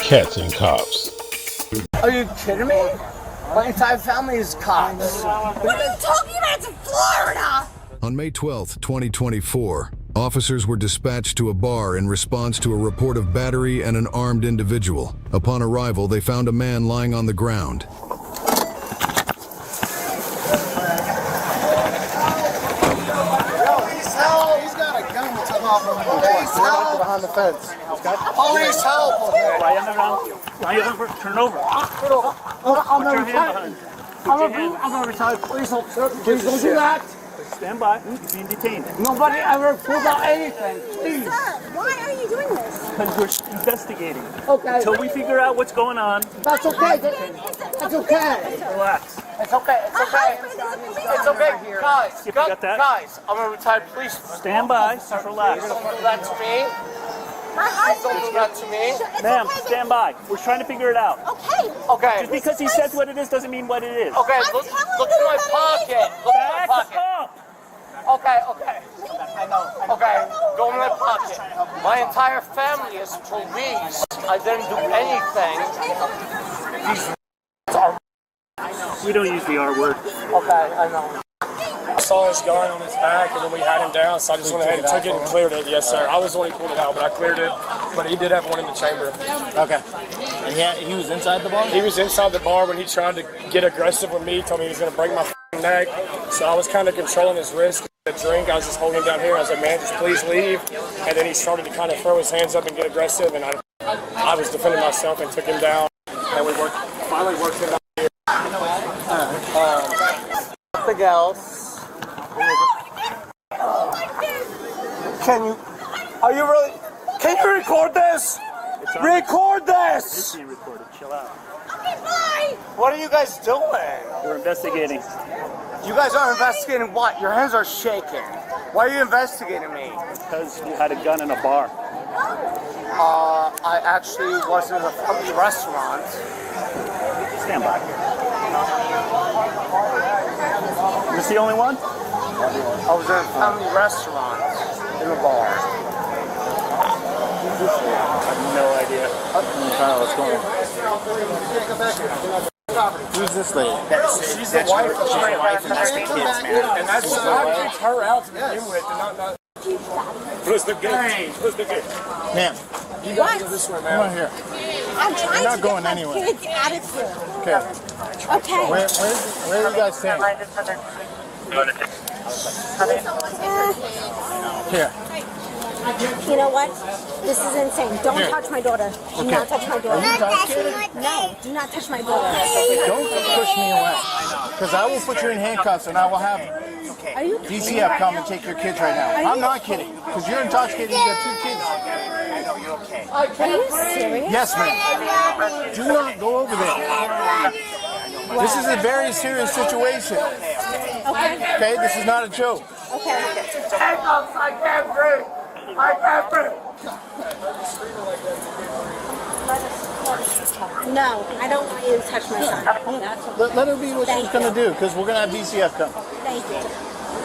cats and cops. Are you kidding me? My entire family is cops. What are you talking about? It's in Florida! On May 12th, 2024, officers were dispatched to a bar in response to a report of battery and an armed individual. Upon arrival, they found a man lying on the ground. Behind the fence. Police help! Turn over. I'm a retired police officer. Please don't do that. Stand by. You're being detained. Nobody ever pulled out anything. Please. Sir, why are you doing this? Because we're investigating. Okay. Until we figure out what's going on. That's okay. That's okay. Relax. It's okay. It's okay. It's okay. Guys, You got that? guys, I'm a retired police officer. Stand by. Just relax. Don't do that to me. My husband. Don't do that to me. Ma'am, stand by. We're trying to figure it out. Okay. Okay. Just because he says what it is doesn't mean what it is. Okay, look in my pocket. Look in my Back pocket. up. Okay. Okay, go in my pocket. My entire family is police. I didn't do anything. We don't use the R word. Okay, I know. I saw this gun on his back, and then we had him down, so I just went ahead and took it and cleared it. Yes, sir. I was the one who pulled it out, but I cleared it. But he did have one in the chamber. Okay. And he was inside the bar? He was inside the bar when he tried to get aggressive with me, told me he was going to break my neck. So I was kind of controlling his wrist. The drink, I was just holding him down here. I was like, man, just please leave. And then he started to kind of throw his hands up and get aggressive, and I was defending myself and took him down. And we finally worked him out here. Nothing else. Can you record this? Record this! It's being recorded. Chill out. Okay, bye! What are you guys doing? We're investigating. You guys are investigating what? Your hands are shaking. Why are you investigating me? Because you had a gun in a bar. I actually was in a family restaurant. Stand by. Is this the only one? I was in a family restaurant in a bar. I have no idea. What's going on? Who's this lady? She's the wife of my wife and that's the kids, man. And that's what I kicked her out to begin with. And not Who's the gate? Who's the gate? Ma'am, You gotta go this way, man. come on here. I'm trying not to going get anywhere. my kids out of here. Okay. Okay. Where are you guys staying? Here. You know what? This is insane. Don't Here. touch my daughter. Do not touch my daughter. No, do not touch my daughter. Don't push me away. Because I will put you in handcuffs and I will have Are you DCF come and take your kids right now. I'm not kidding. Because you're intoxicated. You got 2 kids. Are you serious? Yes, ma'am. Do not go over there. This is a very serious situation. Okay. Okay? This is not a joke. Okay. Handcuffs, I can't breathe. I can't breathe. No, I don't want you to touch my son. Let her be what she's going to do. Because we're going to have DCF come. Thank you.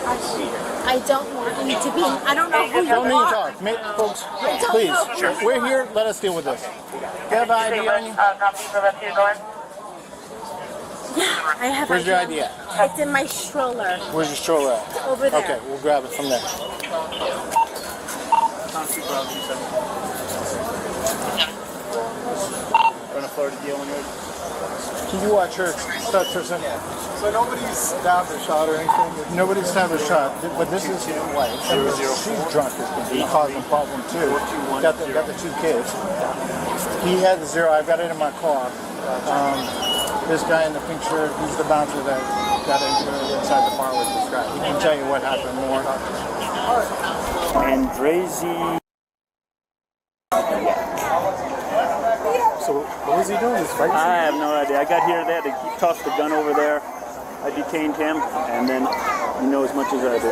I don't want you to be. I don't know who you Don't need to are. talk. Folks, please. We're here. Let us deal with this. Do you have an ID on you? Yeah, I have. Where's your ID at? It's in my stroller. Where's your stroller at? Over there. Okay, we'll grab it from there. Going to Florida deal when you're... Can you watch her start her son? So nobody's stabbed or shot or anything? Nobody's stabbed or shot, but this is his wife. She's drunk as can be, causing a problem too. Got the 2 kids. He had the 0. I've got it in my car. This guy in the pink shirt, he's the bouncer that got inside the bar with this guy. He can tell you what happened more. Andrezi. So what was he doing? He's fighting? I have no idea. I got here, they had to toss the gun over there. I detained him, and then you know as much as I do.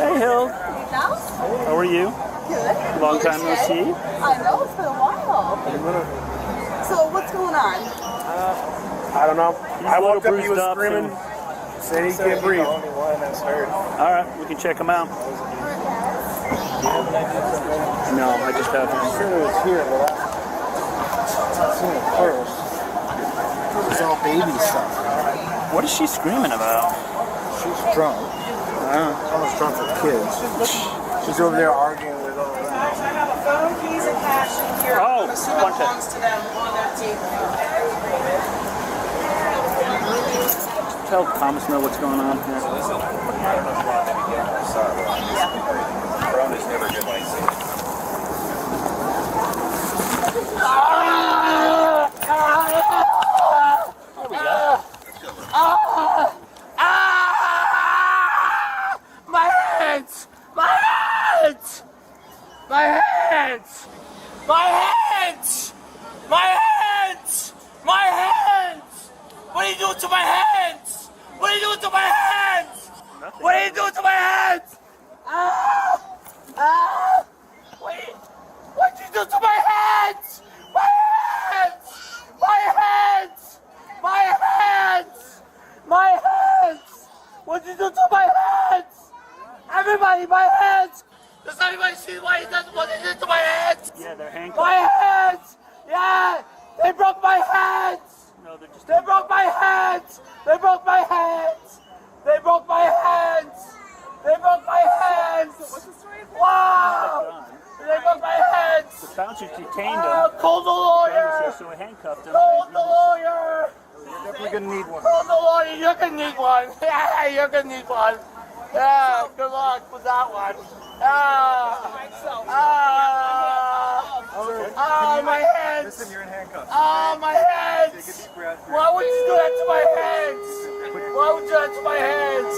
Hey, Hill. How are you? Good. Long time no see. I know, it's been a while. So what's going on? I don't know. I woke up, he was up screaming, said he can't breathe. All right, we can check him out. No, I just haven't. I'm sure it was here, but I've seen it first. It's all baby stuff. What is she screaming about? She's drunk. Almost drunk with kids. She's over there arguing with all that. I have a phone, keys, and cash in here. Oh, I'm assuming it one time. belongs to them on their team. Tell Thomas know what's going on here. Patron is never good when I see it. My hands! My hands! My hands! My hands! My hands! My hands! What are you doing to my hands? What are you doing to my hands? What are you doing to my hands? What did you do to my hands? My hands! My hands! My hands! My hands! What did you do to my hands? Everybody, my hands! Does anybody see what he did to my hands? Yeah, they're handcuffed. My hands! Yeah! They broke my hands! No, they're just. They broke my hands! They broke my hands! They broke my hands! They broke my hands! Wow! They broke my hands! The bouncers detained Oh, him. call the lawyer! So we handcuffed him. Call the lawyer! You're definitely gonna need one. Call the lawyer! You're gonna need one! Yeah, you're gonna need one! Yeah, good luck with that one. My hands! Listen, you're in handcuffs. My hands! Take a deep breath. Why would you do that to my hands? Why would you do that to my hands?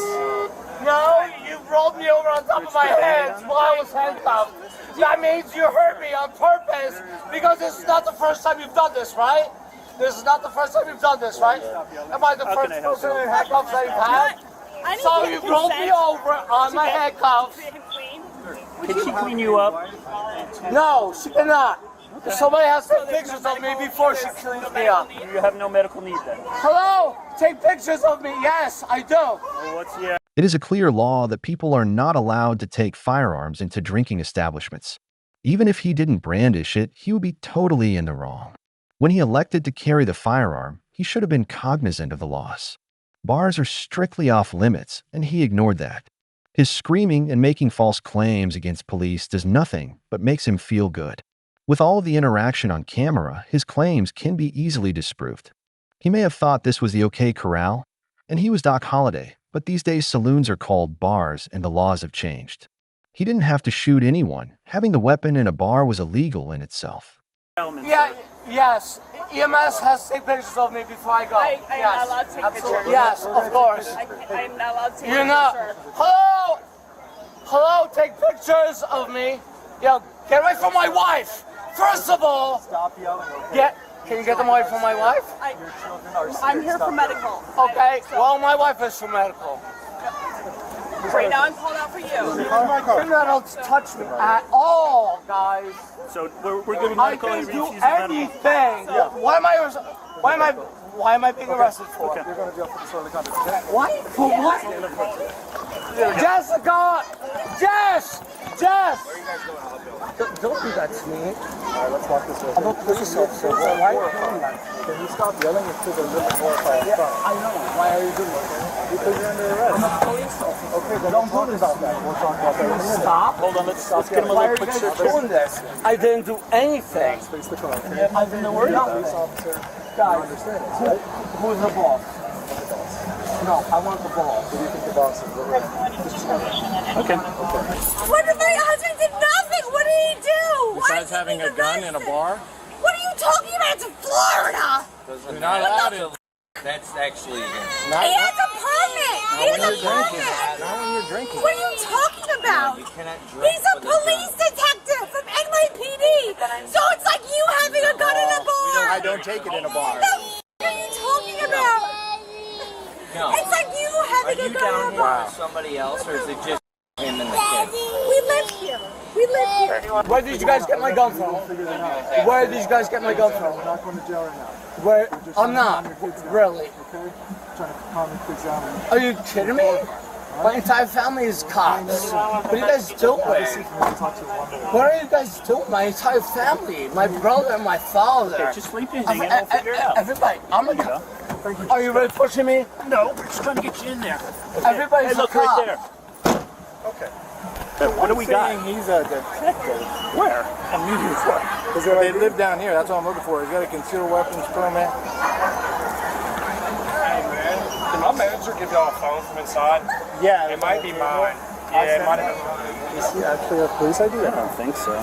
No, you rolled me over on top of my hands while I was handcuffed. That means you hurt me on purpose because this is not the first time you've done this, right? This is not the first time you've done this, right? Am I the first person in handcuffs that you've had? So you rolled me over on my handcuffs. Can she clean you up? No, she cannot. Somebody has to take pictures of me before she cleans me up. You have no medical need then. Hello? Take pictures of me. Yes, I do. Well, what's yeah? It is a clear law that people are not allowed to take firearms into drinking establishments. Even if he didn't brandish it, he would be totally in the wrong. When he elected to carry the firearm, he should have been cognizant of the laws. Bars are strictly off limits, and he ignored that. His screaming and making false claims against police does nothing but makes him feel good. With all of the interaction on camera, his claims can be easily disproved. He may have thought this was the OK Corral, and he was Doc Holliday, but these days saloons are called bars and the laws have changed. He didn't have to shoot anyone. Having the weapon in a bar was illegal in itself. Yeah, yes. EMS has to take pictures of me before I go. I'm yes. not allowed to take pictures. Yes, of course. I'm not allowed to take You're pictures, not. sir. Hello? Hello, take pictures of me. Yo, get away from my wife. First of all, Stop yelling, okay? can you get them away from my wife? Your children are sick. I'm here for Stop medical. Okay, well, my wife is from medical. Right now I'm called out for you. You're not allowed to touch me at all, guys. So we're giving I medical didn't and do she's medical. anything. Why am I being arrested for? You're going to jail for disorderly conduct. What? For what? Jessica! Jess! Don't do that to me. Alright, let's walk this way. I'm a police officer. Why are you doing that? Can you stop yelling until they're really horrified? Yeah, Stop. I know. Why are you doing that? Because you're under arrest. I'm a police officer. Okay, then Don't we'll do talk this. about that. We'll talk about that in a minute. Stop. Hold on, let's get him a Why are little you picture. guys doing this? I didn't do anything. Face the car, okay? I didn't do anything. Police officer, you Guys, understand this, right? who's the boss? No, I want the boss. Who do you think the boss is? Okay. What if my husband did nothing? What did he do? Besides having a gun in a bar? What are you talking about? It's Florida. You're not allowed to. That's actually He has a permit. He has a permit. Not when you're drinking. What are you talking about? you cannot drink. He's a police detective from NYPD. So it's like you having a gun in a bar. I don't take it in a bar. What are you talking about? No. It's like you Are having you a gun down in a here bar. with somebody else, or is it just him and the kid? We live here. We live here. Where did you guys get my gun from? Where did you guys get my gun from? We're not going to jail right now. Where? I'm not. Really. Okay? Trying to calm the kids down. Are you kidding me? My entire family is cops. What are you guys doing? What are you guys doing? My entire family, my brother and my father. Okay, just sleep easy and we'll figure it out. Everybody, I'm a cop. Are you really pushing me? No, we're just trying to get you in there. Okay. Everybody's hey, look a cop. right there. Okay. What do we got? He's a detective. Where? They live down here. That's what I'm looking for. He's got a concealed weapons permit. Did my manager give y'all a phone from inside? Yeah. It might be mine. Yeah, it might have been mine. Is he actually a police ID? I don't think so.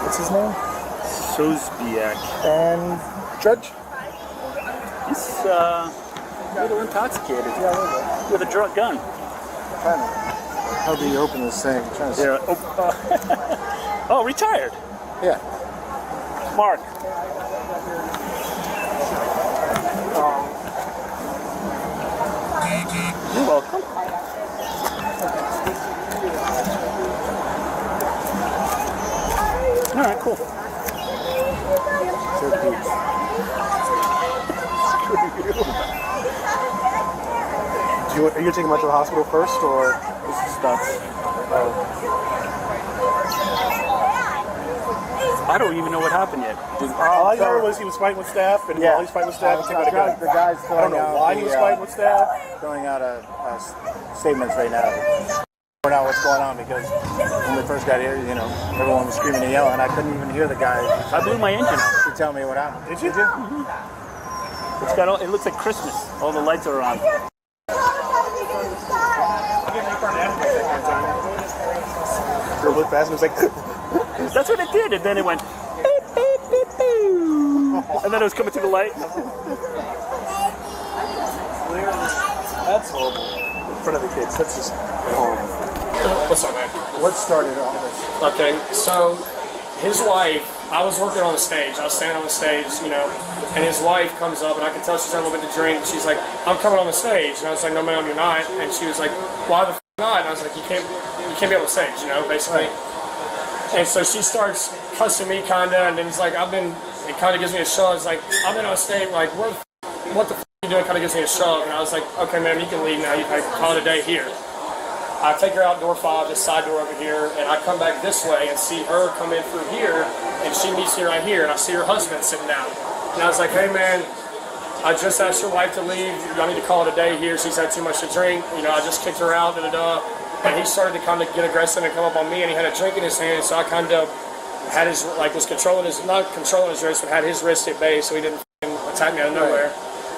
What's his name? Sozbiak. And Judge? He's a little intoxicated. Yeah, with a drug gun. How do you open this thing? I'm trying to Yeah. Oh, retired. Yeah. Mark. You're welcome. All right, cool. Are you taking him out to the hospital first, or This is nuts. I don't even know what happened yet. All I heard was he was fighting with staff, and while he's fighting with staff, he took out a gun. The guy's I don't know why he was fighting with staff. filling out statements right now. Figuring out what's going on, because when we first got here, you know, everyone was screaming and yelling. I couldn't even hear the guy I blew my engine out. to tell me what happened. Did you? It's got all, it looks like Christmas. All the lights are on. Real fast, and it was like, That's what it did, and then it went. Beep, beep, beep, beep. And then it was coming to the light. that's horrible. In front of the kids, that's just horrible. What's up, man? What started all this? Okay, so his wife, I was working on the stage. I was standing on the stage, you know, and his wife comes up, and I could tell she's had a little bit to drink. She's like, "I'm coming on the stage," and I was like, "No, ma'am, you're not." And she was like, "Why the f not?" And I was like, "You can't be on the stage, you know, basically." And so she starts cussing me, kinda, and then he's like, it kind of gives me a shove. It's like, "I've been on stage, like, what the f are you doing?" Kind of gives me a shove, and I was like, "Okay, ma'am, you can leave now. You can call it a day here." I take her out door 5, this side door over here, and I come back this way and see her come in through here, and she meets me right here, and I see her husband sitting down. And I was like, "Hey, man, I just asked your wife to leave. I need to call it a day here. She's had too much to drink. You know, I just kicked her out, da-da-da." And he started to kind of get aggressive and come up on me, and he had a drink in his hand, so I kind of had his, like, was controlling his, not controlling his wrist, but had his wrist at bay so he didn't attack me out of nowhere.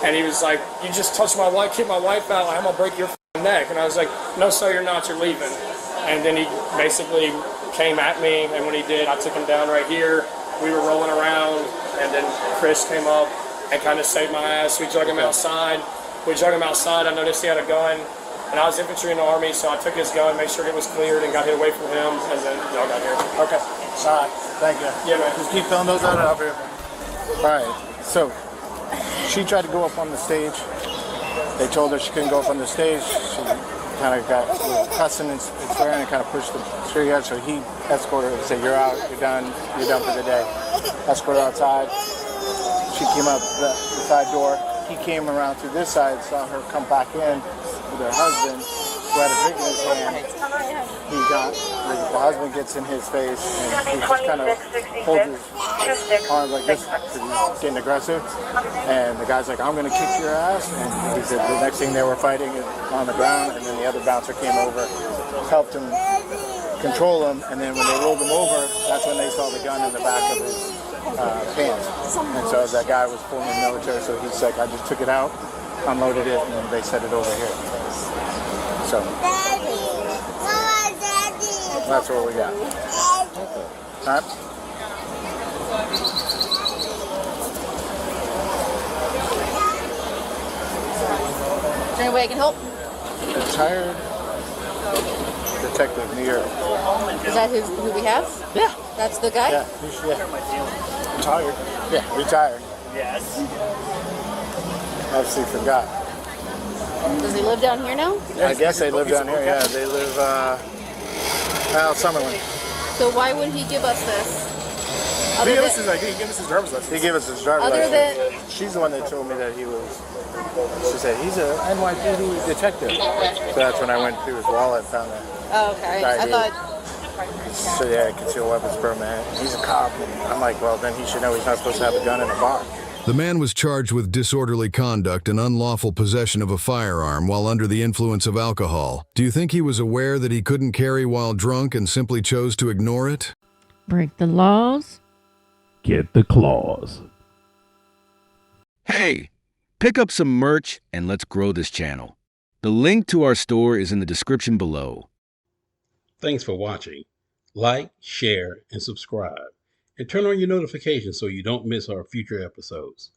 And he was like, "You just touched my wife, kicked my wife out, I'm gonna break your neck." And I was like, "No, sir, you're not, you're leaving." And then he basically came at me, and when he did, I took him down right here. We were rolling around, and then Chris came up and kind of saved my ass. We drug him outside. I noticed he had a gun, and I was infantry in the Army, so I took his gun, made sure it was cleared, and got it away from him, and then y'all got here. Okay. All right. Thank you. Yeah, man. Just keep filling those out up here. All right. So she tried to go up on the stage. They told her she couldn't go up on the stage. She kind of got cussing and swearing and kind of pushed the trigger. So he escorted her and said, "You're out. You're done for the day." Escorted her outside. She came up the side door. He came around through this side, saw her come back in with her husband, who had a drink in his hand. The husband gets in his face, and he just kind of holds his arms like this, because he's getting aggressive. And the guy's like, "I'm going to kick your ass." And he said the next thing they were fighting on the ground, and then the other bouncer came over, helped him control him, and then when they rolled him over, that's when they saw the gun in the back of his pants. And so that guy was former military, so he's like, "I just took it out, unloaded it, and they set it over here." So that's what we got. All right. Is there any way I can help? Retired detective, New York. Is that who we have? Yeah. That's the guy? Yeah. Retired. Yeah, retired. Yes. Obviously forgot. Does he live down here now? I guess they live down here. Yeah, they live Summerlin. So why would he give us this? He gave us his driver's license. He gave us his driver's Other license. She's the one that told me that he was. She said he's a NYPD detective. So that's when I went through his wallet and found that. Oh, okay. I thought. So yeah, concealed weapons permit. He's a cop, and I'm like, well, then he should know he's not supposed to have a gun in a bar. The man was charged with disorderly conduct and unlawful possession of a firearm while under the influence of alcohol. Do you think he was aware that he couldn't carry while drunk and simply chose to ignore it? Break the laws. Get the claws. Hey, pick up some merch and let's grow this channel. The link to our store is in the description below. Thanks for watching. Like, share, and subscribe. And turn on your notifications so you don't miss our future episodes.